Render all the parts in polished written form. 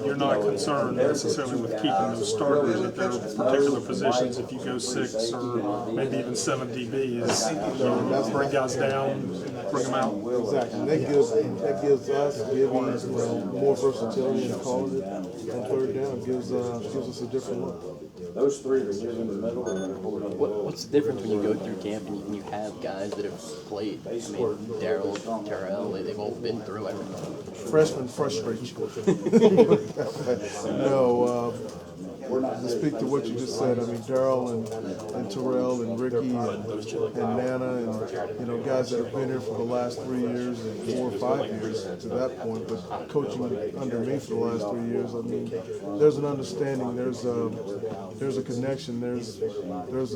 you're not concerned necessarily with keeping those starters at their particular positions. If you go 6 or maybe even 7 DBs, you bring guys down, bring them out. Exactly. That gives us more versatility in calling it on third down. Gives us a different look. Those three are in the middle. What's the difference when you go through camp and you have guys that have played? I mean, Darryl, Terrell, they've all been through everything. Freshmen frustrate you. No, to speak to what you just said, I mean, Darryl and Terrell and Ricky and Nana and, guys that have been here for the last 3 years and 4 or 5 years to that point, but coaching under me for the last 3 years, I mean, there's an understanding, there's a connection, there's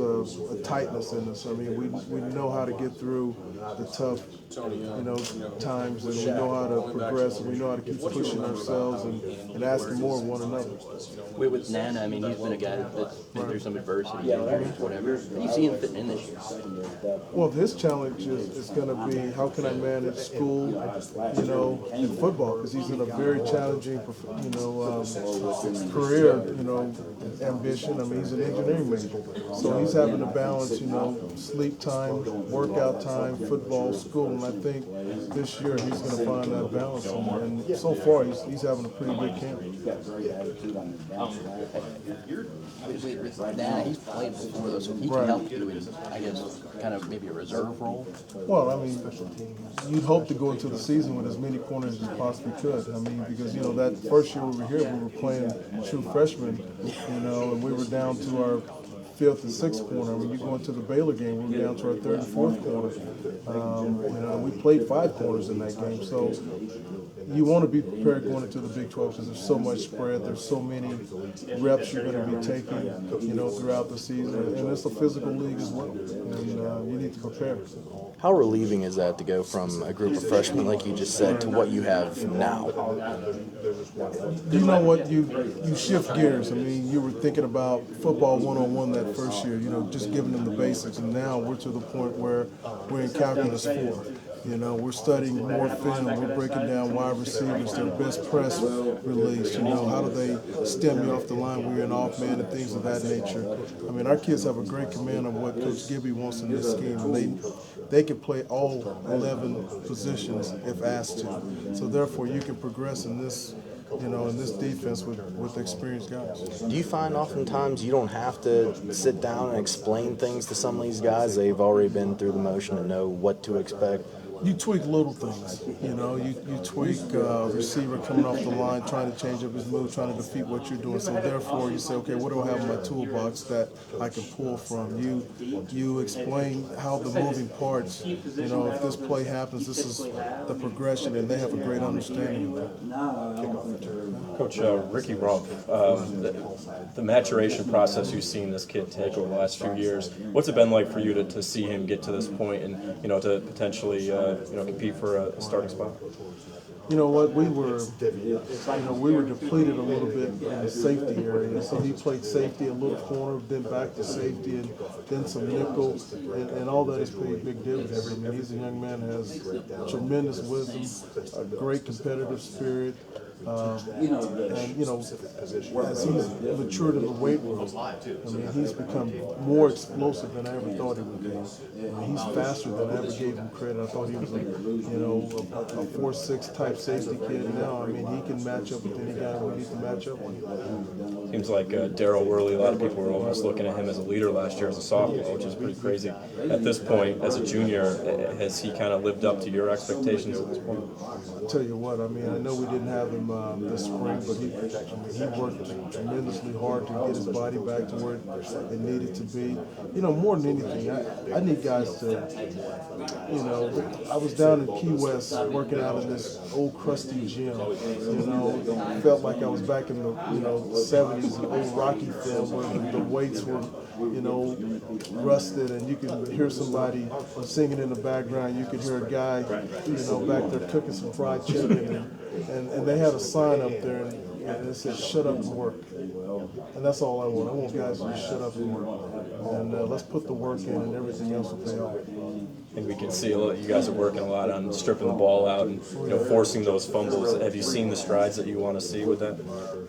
a tightness in us. I mean, we know how to get through the tough, times, and we know how to progress, and we know how to keep pushing ourselves and asking more of one another. With Nana, I mean, he's been a guy that's been through some adversity, injuries, whatever. How do you see him fitting in this year? Well, his challenge is going to be how can I manage school, and football, because he's in a very challenging, career, ambition. I mean, he's an engineering major, so he's having to balance, sleep time, workout time, football, school, and I think this year he's going to find that balance. And so far, he's having a pretty good camp. With Nana, he's played before, though, so he can help you in, I guess, kind of maybe a reserve role. Well, I mean, you'd hope to go into the season with as many corners as possibly could. I mean, because, that first year we were here, we were playing true freshmen, and we were down to our 5th and 6th corner. When you go into the Baylor game, we were down to our 3rd and 4th corner. We played 5 corners in that game. So you want to be prepared going into the Big 12 because there's so much spread. There's so many reps you're going to be taking, throughout the season. And it's a physical league as well. And you need to prepare. How relieving is that to go from a group of freshmen, like you just said, to what you have now? You know what? You shift gears. I mean, you were thinking about football one-on-one that first year, just giving them the basics. And now we're to the point where we're in calculus 4. We're studying more film. We're breaking down wide receivers, their best press release. How do they stem you off the line when you're an off man and things of that nature. I mean, our kids have a great command of what Coach Gibby wants in this scheme. And they can play all 11 positions if asked to. So therefore, you can progress in this. In this defense with experienced guys. Do you find oftentimes you don't have to sit down and explain things to some of these guys? They've already been through the motion and know what to expect. You tweak little things, you tweak receiver coming off the line, trying to change up his move, trying to defeat what you're doing. So therefore, you say, okay, what do I have in my toolbox that I can pull from? You explain how the moving parts, if this play happens, this is the progression, and they have a great understanding of that. Coach Ricky Rumpf, the maturation process you've seen this kid take over the last few years, what's it been like for you to see him get to this point and, to potentially compete for a starting spot? You know what, we were depleted a little bit in the safety area. So he played safety, a little corner, then back to safety, and then some nickel, and all that is pretty big difference. I mean, he's a young man, has tremendous wisdom, a great competitive spirit. As he's matured in the weight room, I mean, he's become more explosive than I ever thought he would be. He's faster than I ever gave him credit. I thought he was a 4-6 type safety kid. Now, I mean, he can match up with any guy we need to match up with. Seems like Darryl Worley, a lot of people were almost looking at him as a leader last year as a sophomore, which is pretty crazy. At this point, as a junior, has he kind of lived up to your expectations at this point? I'll tell you what, I mean, I know we didn't have him this spring, but he worked tremendously hard to get his body back to where it needed to be. More than anything, I need guys to, I was down in Key West working out in this old crusty gym, felt like I was back in the, 70s, an old Rocky film where the weights were, rusted, and you could hear somebody singing in the background. You could hear a guy, back there cooking some fried chicken, and they had a sign up there, and it said, "Shut up and work." And that's all I want. I want guys to just shut up and work. And let's put the work in, and everything else will pay off. I think we can see a lot, you guys are working a lot on stripping the ball out and forcing those fumbles. Have you seen the strides that you want to see with that?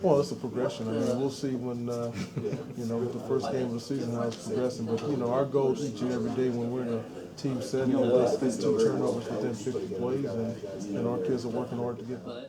Well, it's a progression. I mean, we'll see when with the first game of the season how it's progressing. But our goal each and every day when we're in a team setting is 2 turnovers within 50 plays, and our kids are working hard to get there.